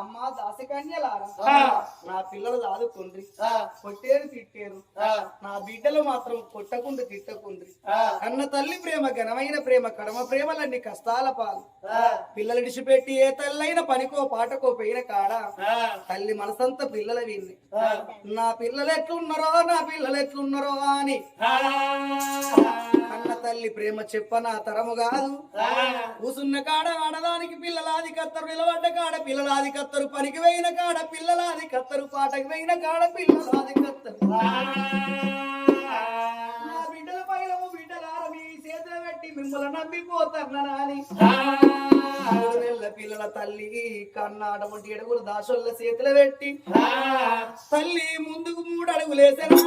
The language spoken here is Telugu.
అమ్మ దాసకన్యలారా నా పిల్లలు దాదుకుండ్రి కొట్టేరు తిట్టేరు నా బిడ్డలు మాత్రం కొట్టకుండ్రి తిట్టకుండ్రి కన్న తల్లి ప్రేమ ఘనమైన ప్రేమ కడమ ప్రేమలన్నీ కష్టాల పాలు పిల్లలు విడిచిపెట్టి ఏ తల్లైన పనికో పాటకో పోయిన కాడ తల్లి మనసంతా పిల్లల విన్ని నా పిల్లలు ఎట్లున్నారో నా పిల్లలు ఎట్లున్నారో అని కన్న తల్లి ప్రేమ చెప్పన తరము కాదు కూసున్న కాడ ఆడదానికి పిల్లలాది కత్తరు నిలబడ్డ కాడ పిల్లలాది కత్తరు పనికి పోయిన కాడ పిల్లలాది కత్తరు పాటకి పోయిన కాడ పిల్లలాది కత్తరు నా బిడ్డల పైలము బిడ్డలార మీ చేతులు పెట్టి మిమ్మల్ని నమ్మిపోతారని 3 నెలల పిల్లల తల్లి కన్నాడమంటి ఎడుగులు దాసోళ్ళ చేతులు పెట్టి తల్లి ముందుకు 3 అడుగులేసరా